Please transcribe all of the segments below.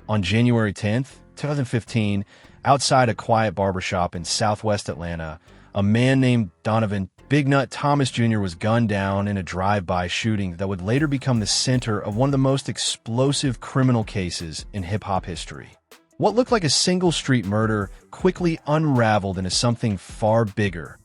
On January 10th, 2015, outside a quiet barbershop in southwest Atlanta, a man named Donovan Big Nut Thomas Jr. was gunned down in a drive-by shooting that would later become the center of one of the most explosive criminal cases in hip-hop history. What looked like a single street murder quickly unraveled into something far bigger,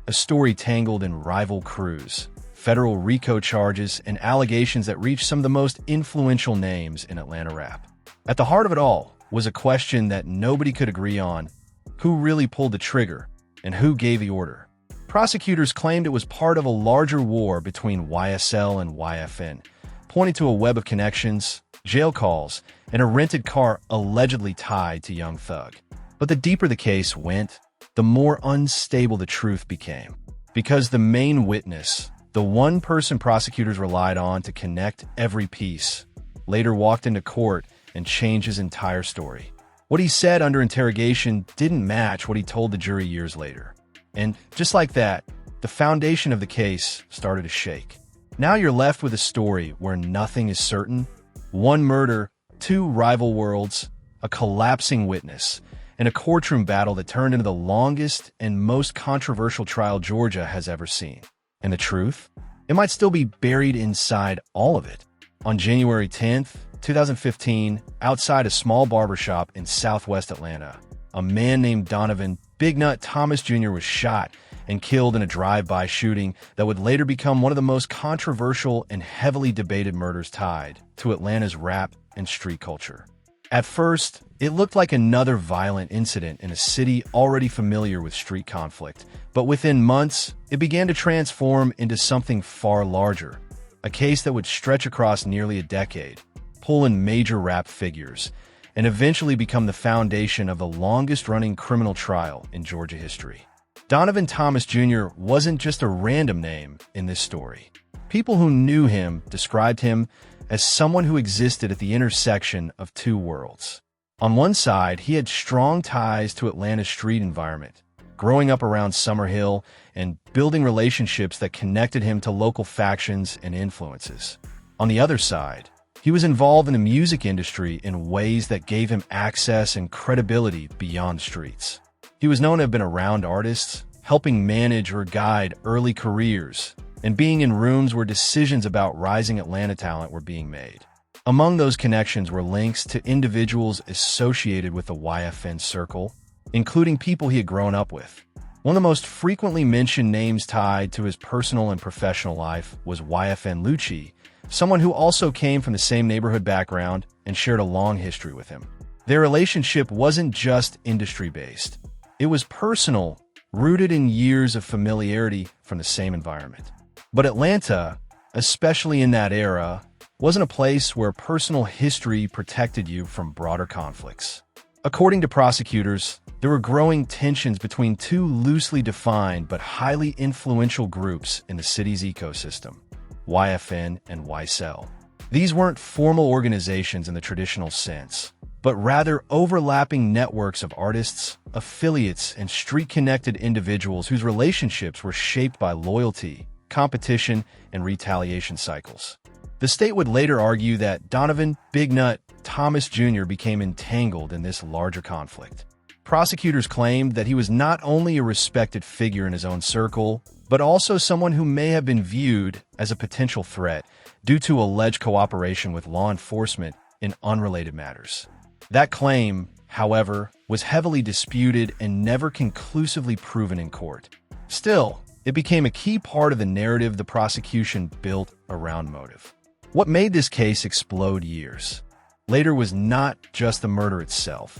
a story tangled in rival crews, federal RICO charges, and allegations that reached some of the most influential names in Atlanta rap. At the heart of it all was a question that nobody could agree on: who really pulled the trigger and who gave the order? Prosecutors claimed it was part of a larger war between YSL and YFN, pointing to a web of connections, jail calls, and a rented car allegedly tied to Young Thug. But the deeper the case went, the more unstable the truth became. Because the main witness, the one person prosecutors relied on to connect every piece, later walked into court and changed his entire story. What he said under interrogation didn't match what he told the jury years later. And just like that, the foundation of the case started to shake. Now you're left with a story where nothing is certain: one murder, two rival worlds, a collapsing witness, and a courtroom battle that turned into the longest and most controversial trial Georgia has ever seen. And the truth? It might still be buried inside all of it. On January 10th, 2015, outside a small barbershop in southwest Atlanta, a man named Donovan Big Nut Thomas Jr. was shot and killed in a drive-by shooting that would later become one of the most controversial and heavily debated murders tied to Atlanta's rap and street culture. At first, it looked like another violent incident in a city already familiar with street conflict, but within months, it began to transform into something far larger, a case that would stretch across nearly a decade, pull in major rap figures, and eventually become the foundation of the longest-running criminal trial in Georgia history. Donovan Thomas Jr. wasn't just a random name in this story. People who knew him described him as someone who existed at the intersection of two worlds. On one side, he had strong ties to Atlanta's street environment, growing up around Summerhill and building relationships that connected him to local factions and influences. On the other side, he was involved in the music industry in ways that gave him access and credibility beyond streets. He was known to have been around artists, helping manage or guide early careers, and being in rooms where decisions about rising Atlanta talent were being made. Among those connections were links to individuals associated with the YFN circle, including people he had grown up with. One of the most frequently mentioned names tied to his personal and professional life was YFN Lucci, someone who also came from the same neighborhood background and shared a long history with him. Their relationship wasn't just industry-based. It was personal, rooted in years of familiarity from the same environment. But Atlanta, especially in that era, wasn't a place where personal history protected you from broader conflicts. According to prosecutors, there were growing tensions between two loosely defined but highly influential groups in the city's ecosystem: YFN and YSL. These weren't formal organizations in the traditional sense, but rather overlapping networks of artists, affiliates, and street-connected individuals whose relationships were shaped by loyalty, competition, and retaliation cycles. The state would later argue that Donovan Big Nut Thomas Jr. became entangled in this larger conflict. Prosecutors claimed that he was not only a respected figure in his own circle, but also someone who may have been viewed as a potential threat due to alleged cooperation with law enforcement in unrelated matters. That claim, however, was heavily disputed and never conclusively proven in court. Still, it became a key part of the narrative the prosecution built around motive. What made this case explode years later was not just the murder itself,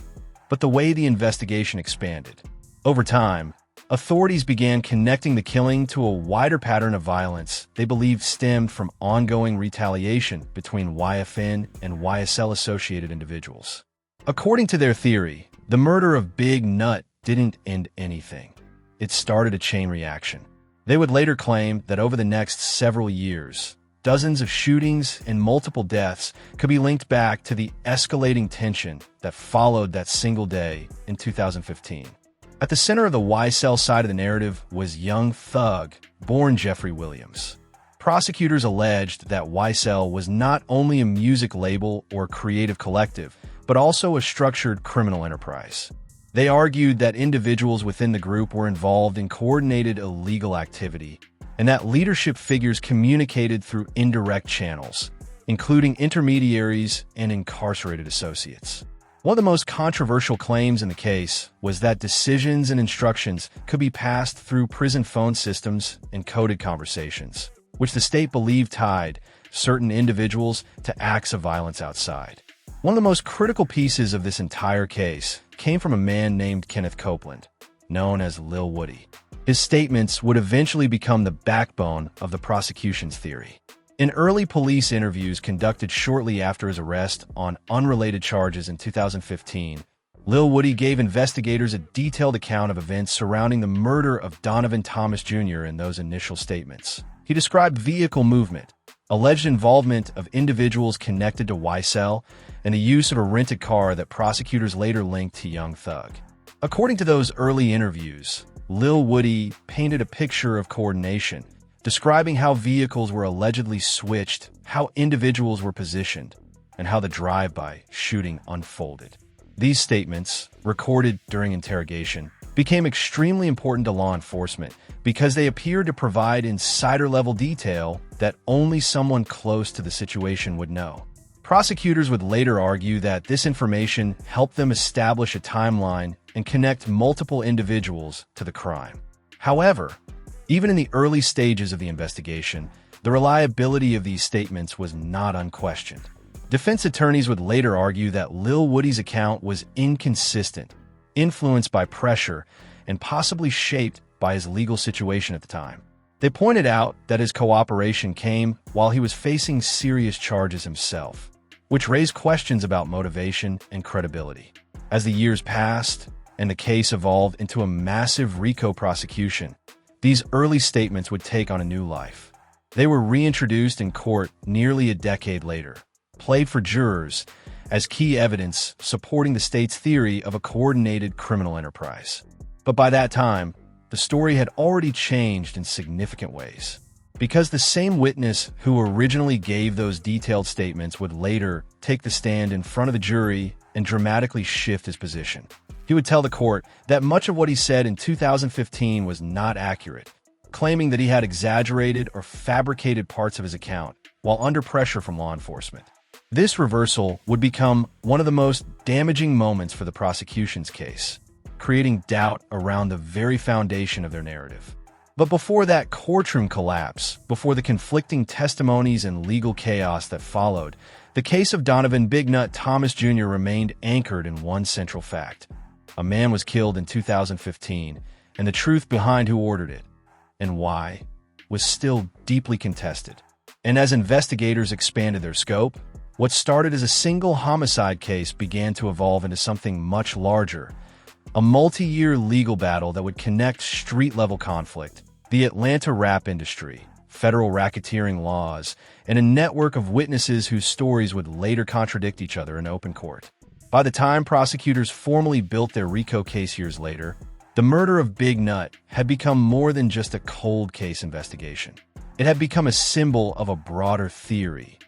but the way the investigation expanded. Over time, authorities began connecting the killing to a wider pattern of violence they believed stemmed from ongoing retaliation between YFN and YSL-associated individuals. According to their theory, the murder of Big Nut didn't end anything. It started a chain reaction. They would later claim that over the next several years, dozens of shootings and multiple deaths could be linked back to the escalating tension that followed that single day in 2015. At the center of the YSL side of the narrative was Young Thug, born Jeffrey Williams. Prosecutors alleged that YSL was not only a music label or creative collective, but also a structured criminal enterprise. They argued that individuals within the group were involved in coordinated illegal activity, and that leadership figures communicated through indirect channels, including intermediaries and incarcerated associates. One of the most controversial claims in the case was that decisions and instructions could be passed through prison phone systems and coded conversations, which the state believed tied certain individuals to acts of violence outside. One of the most critical pieces of this entire case came from a man named Kenneth Copeland, known as Lil Woody. His statements would eventually become the backbone of the prosecution's theory. In early police interviews conducted shortly after his arrest on unrelated charges in 2015, Lil Woody gave investigators a detailed account of events surrounding the murder of Donovan Thomas Jr. in those initial statements. He described vehicle movement, alleged involvement of individuals connected to YSL, and the use of a rented car that prosecutors later linked to Young Thug. According to those early interviews, Lil Woody painted a picture of coordination, describing how vehicles were allegedly switched, how individuals were positioned, and how the drive-by shooting unfolded. These statements, recorded during interrogation, became extremely important to law enforcement because they appeared to provide insider-level detail that only someone close to the situation would know. Prosecutors would later argue that this information helped them establish a timeline and connect multiple individuals to the crime. However, even in the early stages of the investigation, the reliability of these statements was not unquestioned. Defense attorneys would later argue that Lil Woody's account was inconsistent, influenced by pressure, and possibly shaped by his legal situation at the time. They pointed out that his cooperation came while he was facing serious charges himself, which raised questions about motivation and credibility. As the years passed and the case evolved into a massive RICO prosecution, these early statements would take on a new life. They were reintroduced in court nearly a decade later, played for jurors as key evidence supporting the state's theory of a coordinated criminal enterprise. But by that time, the story had already changed in significant ways, because the same witness who originally gave those detailed statements would later take the stand in front of the jury and dramatically shift his position. He would tell the court that much of what he said in 2015 was not accurate, claiming that he had exaggerated or fabricated parts of his account while under pressure from law enforcement. This reversal would become one of the most damaging moments for the prosecution's case, creating doubt around the very foundation of their narrative. But before that courtroom collapse, before the conflicting testimonies and legal chaos that followed, the case of Donovan "Big Nut" Thomas Jr. remained anchored in one central fact. A man was killed in 2015, and the truth behind who ordered it and why was still deeply contested. And as investigators expanded their scope, what started as a single homicide case began to evolve into something much larger, a multi-year legal battle that would connect street-level conflict, the Atlanta rap industry, federal racketeering laws, and a network of witnesses whose stories would later contradict each other in open court. By the time prosecutors formally built their RICO case years later, the murder of Big Nut had become more than just a cold case investigation. It had become a symbol of a broader theory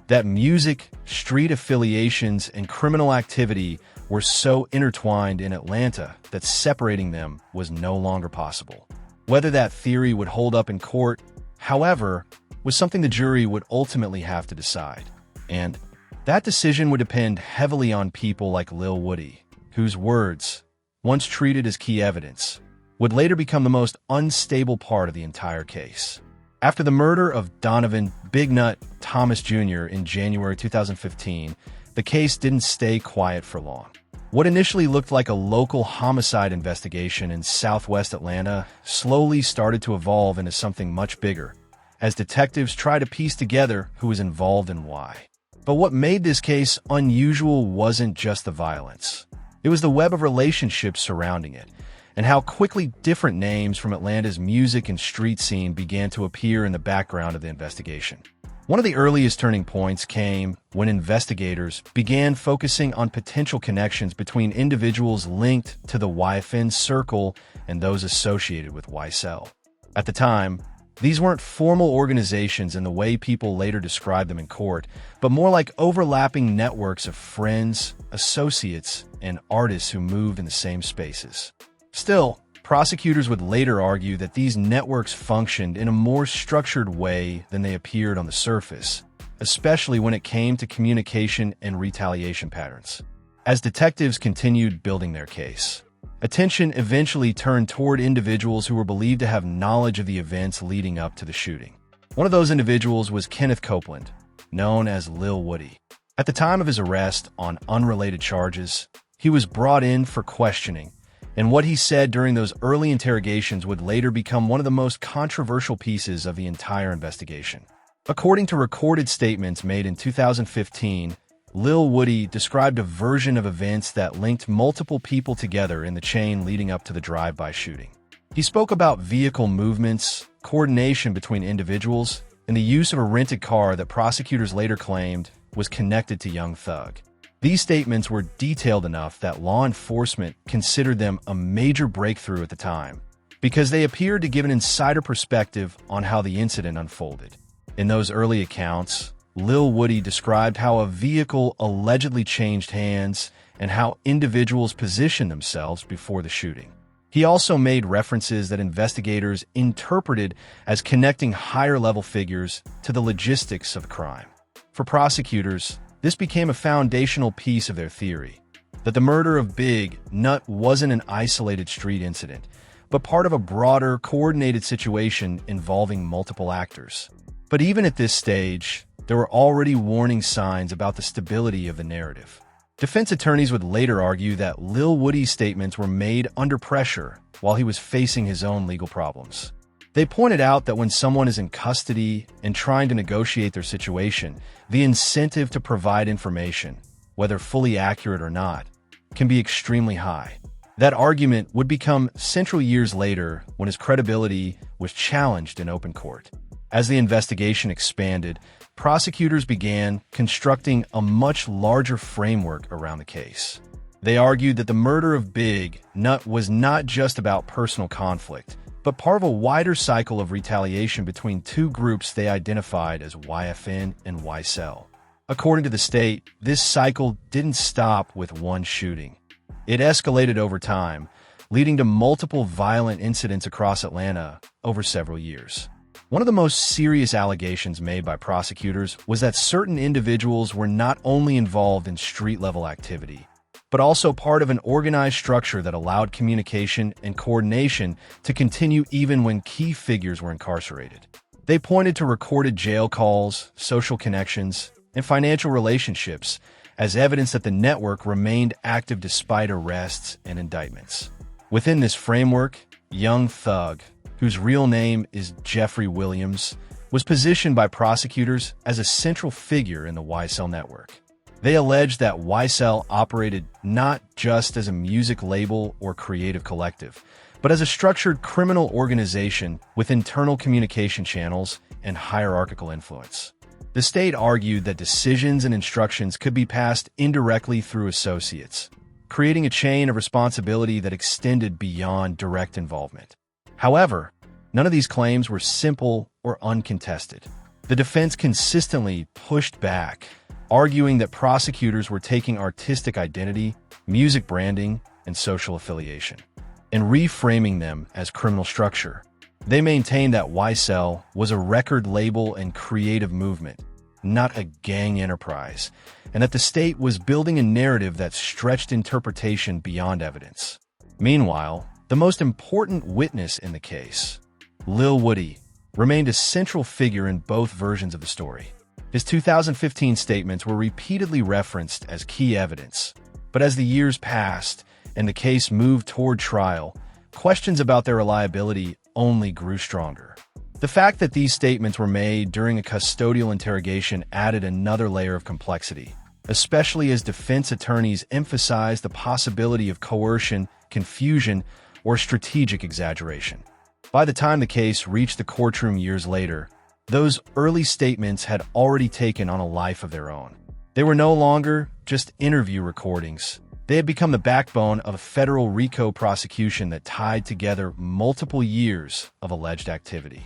that music, street affiliations, and criminal activity were so intertwined in Atlanta that separating them was no longer possible. Whether that theory would hold up in court, however, was something the jury would ultimately have to decide. And that decision would depend heavily on people like Lil Woody, whose words, once treated as key evidence, would later become the most unstable part of the entire case. After the murder of Donovan "Big Nut" Thomas Jr. in January 2015, the case didn't stay quiet for long. What initially looked like a local homicide investigation in southwest Atlanta slowly started to evolve into something much bigger, as detectives tried to piece together who was involved and why. But what made this case unusual wasn't just the violence. It was the web of relationships surrounding it, and how quickly different names from Atlanta's music and street scene began to appear in the background of the investigation. One of the earliest turning points came when investigators began focusing on potential connections between individuals linked to the YFN circle and those associated with YSL. At the time, These weren't formal organizations in the way people later described them in court, but more like overlapping networks of friends, associates, and artists who moved in the same spaces. Still, prosecutors would later argue that these networks functioned in a more structured way than they appeared on the surface, especially when it came to communication and retaliation patterns. As detectives continued building their case, attention eventually turned toward individuals who were believed to have knowledge of the events leading up to the shooting. One of those individuals was Kenneth Copeland, known as Lil Woody. At the time of his arrest on unrelated charges, he was brought in for questioning, and what he said during those early interrogations would later become one of the most controversial pieces of the entire investigation. According to recorded statements made in 2015, Lil Woody described a version of events that linked multiple people together in the chain leading up to the drive-by shooting. He spoke about vehicle movements, coordination between individuals, and the use of a rented car that prosecutors later claimed was connected to Young Thug. These statements were detailed enough that law enforcement considered them a major breakthrough at the time, because they appeared to give an insider perspective on how the incident unfolded. In those early accounts, Lil Woody described how a vehicle allegedly changed hands and how individuals positioned themselves before the shooting. He also made references that investigators interpreted as connecting higher-level figures to the logistics of the crime. For prosecutors, this became a foundational piece of their theory, that the murder of Big Nut wasn't an isolated street incident, but part of a broader, coordinated situation involving multiple actors. But even at this stage, there were already warning signs about the stability of the narrative. Defense attorneys would later argue that Lil Woody's statements were made under pressure while he was facing his own legal problems. They pointed out that when someone is in custody and trying to negotiate their situation, the incentive to provide information, whether fully accurate or not, can be extremely high. That argument would become central years later when his credibility was challenged in open court. As the investigation expanded, prosecutors began constructing a much larger framework around the case. They argued that the murder of Big Nut was not just about personal conflict, but part of a wider cycle of retaliation between two groups they identified as YFN and YSL. According to the state, this cycle didn't stop with one shooting. It escalated over time, leading to multiple violent incidents across Atlanta over several years. One of the most serious allegations made by prosecutors was that certain individuals were not only involved in street-level activity, but also part of an organized structure that allowed communication and coordination to continue even when key figures were incarcerated. They pointed to recorded jail calls, social connections, and financial relationships as evidence that the network remained active despite arrests and indictments. Within this framework, Young Thug, whose real name is Jeffrey Williams, was positioned by prosecutors as a central figure in the YSL network. They alleged that YSL operated not just as a music label or creative collective, but as a structured criminal organization with internal communication channels and hierarchical influence. The state argued that decisions and instructions could be passed indirectly through associates, creating a chain of responsibility that extended beyond direct involvement. However, none of these claims were simple or uncontested. The defense consistently pushed back, arguing that prosecutors were taking artistic identity, music branding, and social affiliation, and reframing them as criminal structure. They maintained that YSL was a record label and creative movement, not a gang enterprise, and that the state was building a narrative that stretched interpretation beyond evidence. Meanwhile, the most important witness in the case, Lil Woody, remained a central figure in both versions of the story. His 2015 statements were repeatedly referenced as key evidence, but as the years passed and the case moved toward trial, questions about their reliability only grew stronger. The fact that these statements were made during a custodial interrogation added another layer of complexity, especially as defense attorneys emphasized the possibility of coercion, confusion, or strategic exaggeration. By the time the case reached the courtroom years later, those early statements had already taken on a life of their own. They were no longer just interview recordings. They had become the backbone of a federal RICO prosecution that tied together multiple years of alleged activity.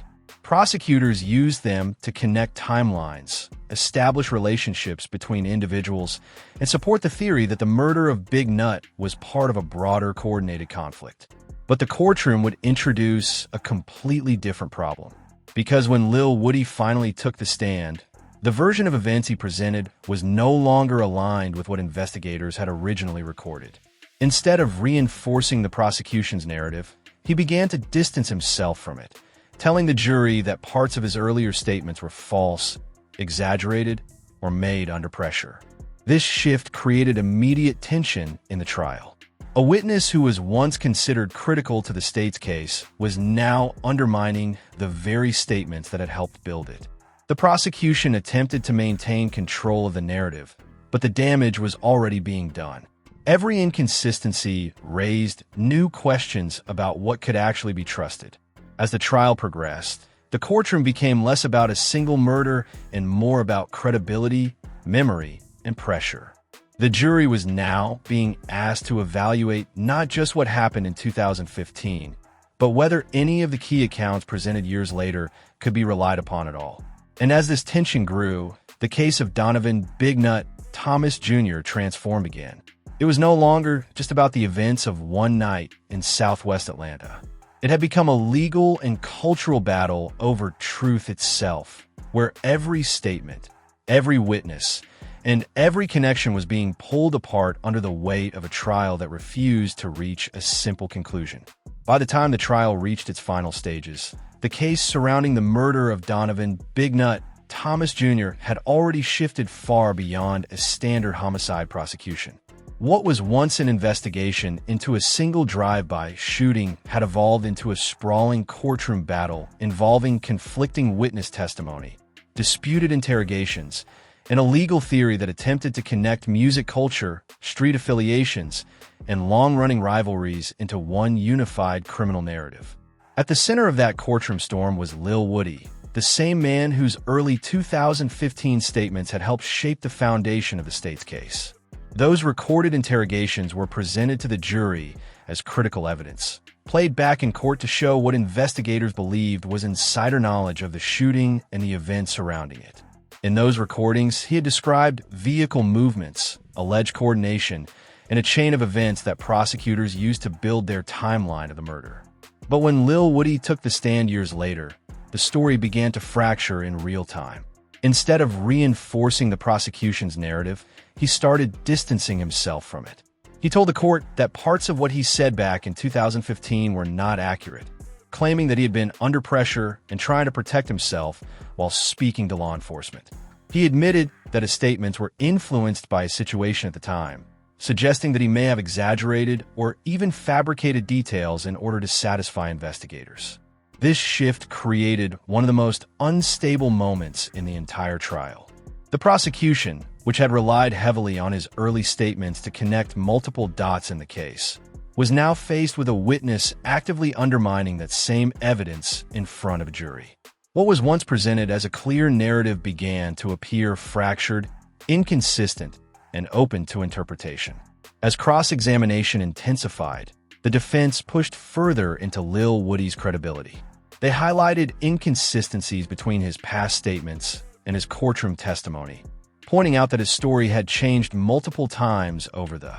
Prosecutors used them to connect timelines, establish relationships between individuals, and support the theory that the murder of Big Nut was part of a broader coordinated conflict. But the courtroom would introduce a completely different problem. Because when Lil Woody finally took the stand, the version of events he presented was no longer aligned with what investigators had originally recorded. Instead of reinforcing the prosecution's narrative, he began to distance himself from it, telling the jury that parts of his earlier statements were false, exaggerated, or made under pressure. This shift created immediate tension in the trial. A witness who was once considered critical to the state's case was now undermining the very statements that had helped build it. The prosecution attempted to maintain control of the narrative, but the damage was already being done. Every inconsistency raised new questions about what could actually be trusted. As the trial progressed, the courtroom became less about a single murder and more about credibility, memory, and pressure. The jury was now being asked to evaluate not just what happened in 2015, but whether any of the key accounts presented years later could be relied upon at all. And as this tension grew, the case of Donovan "Big Nut" Thomas Jr. transformed again. It was no longer just about the events of one night in Southwest Atlanta. It had become a legal and cultural battle over truth itself, where every statement, every witness, and every connection was being pulled apart under the weight of a trial that refused to reach a simple conclusion. By the time the trial reached its final stages, the case surrounding the murder of Donovan "Big Nut" Thomas Jr. had already shifted far beyond a standard homicide prosecution. What was once an investigation into a single drive-by shooting had evolved into a sprawling courtroom battle involving conflicting witness testimony, disputed interrogations, and a legal theory that attempted to connect music culture, street affiliations, and long-running rivalries into one unified criminal narrative. At the center of that courtroom storm was Lil Woody, the same man whose early 2015 statements had helped shape the foundation of the state's case. Those recorded interrogations were presented to the jury as critical evidence, played back in court to show what investigators believed was insider knowledge of the shooting and the events surrounding it. In those recordings, he had described vehicle movements, alleged coordination, and a chain of events that prosecutors used to build their timeline of the murder. But when Lil Woody took the stand years later, the story began to fracture in real time. Instead of reinforcing the prosecution's narrative, he started distancing himself from it. He told the court that parts of what he said back in 2015 were not accurate, claiming that he had been under pressure and trying to protect himself while speaking to law enforcement. He admitted that his statements were influenced by his situation at the time, suggesting that he may have exaggerated or even fabricated details in order to satisfy investigators. This shift created one of the most unstable moments in the entire trial. The prosecution, which had relied heavily on his early statements to connect multiple dots in the case, was now faced with a witness actively undermining that same evidence in front of a jury. What was once presented as a clear narrative began to appear fractured, inconsistent, and open to interpretation. As cross-examination intensified, the defense pushed further into Lil Woody's credibility. They highlighted inconsistencies between his past statements and his courtroom testimony, pointing out that his story had changed multiple times over the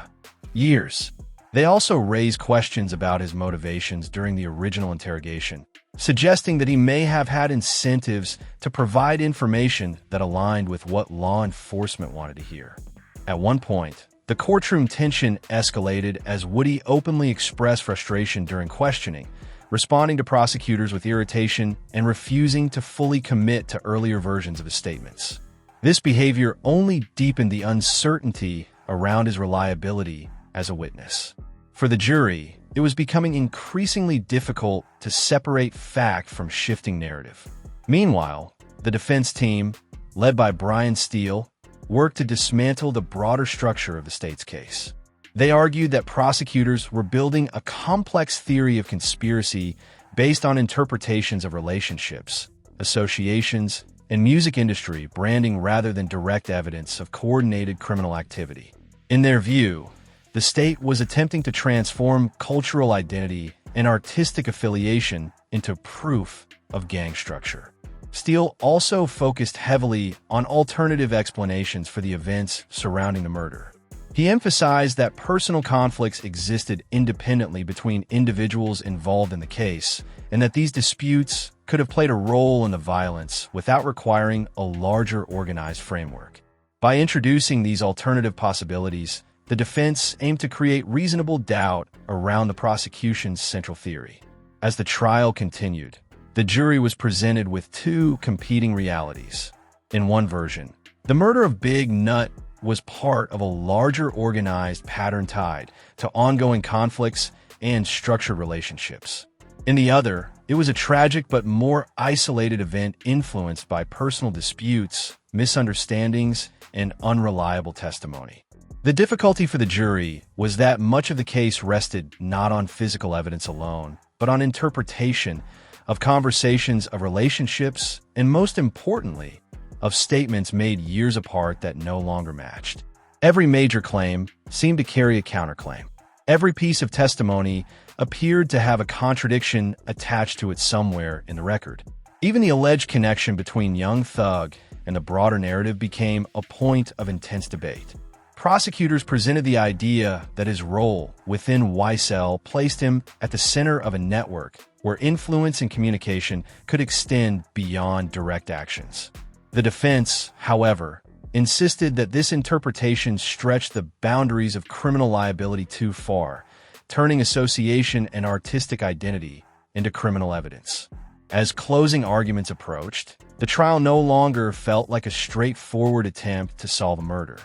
years. They also raised questions about his motivations during the original interrogation, suggesting that he may have had incentives to provide information that aligned with what law enforcement wanted to hear. At one point, the courtroom tension escalated as Woody openly expressed frustration during questioning, responding to prosecutors with irritation and refusing to fully commit to earlier versions of his statements. This behavior only deepened the uncertainty around his reliability as a witness. For the jury, it was becoming increasingly difficult to separate fact from shifting narrative. Meanwhile, the defense team, led by Brian Steele, worked to dismantle the broader structure of the state's case. They argued that prosecutors were building a complex theory of conspiracy based on interpretations of relationships, associations, and music industry branding rather than direct evidence of coordinated criminal activity. In their view, the state was attempting to transform cultural identity and artistic affiliation into proof of gang structure. Steele also focused heavily on alternative explanations for the events surrounding the murder. He emphasized that personal conflicts existed independently between individuals involved in the case, and that these disputes could have played a role in the violence without requiring a larger organized framework. By introducing these alternative possibilities, the defense aimed to create reasonable doubt around the prosecution's central theory. As the trial continued, the jury was presented with two competing realities. In one version, the murder of Big Nut was part of a larger organized pattern tied to ongoing conflicts and structured relationships. In the other, it was a tragic but more isolated event influenced by personal disputes, misunderstandings, and unreliable testimony. The difficulty for the jury was that much of the case rested not on physical evidence alone, but on interpretation of conversations, of relationships, and most importantly, of statements made years apart that no longer matched. Every major claim seemed to carry a counterclaim. Every piece of testimony appeared to have a contradiction attached to it somewhere in the record. Even the alleged connection between Young Thug and the broader narrative became a point of intense debate. Prosecutors presented the idea that his role within YSL placed him at the center of a network where influence and communication could extend beyond direct actions. The defense, however, insisted that this interpretation stretched the boundaries of criminal liability too far, turning association and artistic identity into criminal evidence. As closing arguments approached, the trial no longer felt like a straightforward attempt to solve a murder.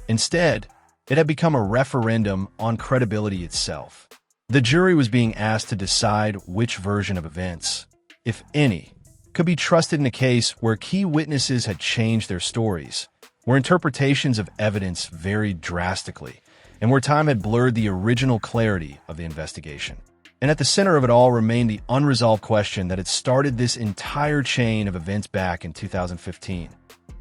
Instead, it had become a referendum on credibility itself. The jury was being asked to decide which version of events, if any, could be trusted in a case where key witnesses had changed their stories, where interpretations of evidence varied drastically, and where time had blurred the original clarity of the investigation. And at the center of it all remained the unresolved question that had started this entire chain of events back in 2015.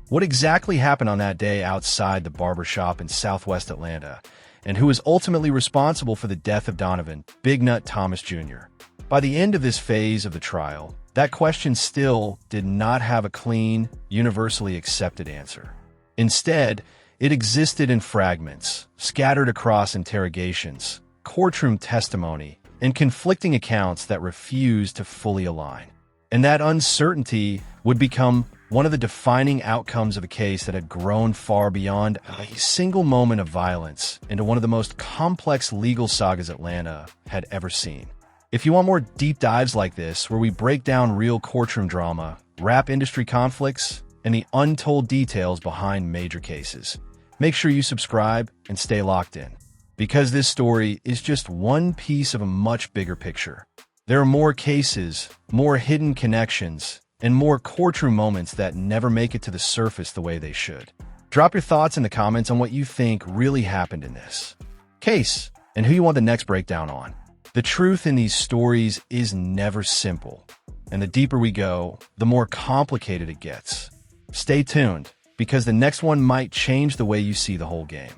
What exactly happened on that day outside the barbershop in Southwest Atlanta, and who was ultimately responsible for the death of Donovan, Big Nut Thomas Jr.? By the end of this phase of the trial, that question still did not have a clean, universally accepted answer. Instead, it existed in fragments, scattered across interrogations, courtroom testimony, and conflicting accounts that refused to fully align. And that uncertainty would become one of the defining outcomes of a case that had grown far beyond a single moment of violence into one of the most complex legal sagas Atlanta had ever seen. If you want more deep dives like this, where we break down real courtroom drama, rap industry conflicts, and the untold details behind major cases, make sure you subscribe and stay locked in. Because this story is just one piece of a much bigger picture. There are more cases, more hidden connections, and more courtroom moments that never make it to the surface the way they should. Drop your thoughts in the comments on what you think really happened in this case and who you want the next breakdown on. The truth in these stories is never simple, and the deeper we go, the more complicated it gets. Stay tuned, because the next one might change the way you see the whole game.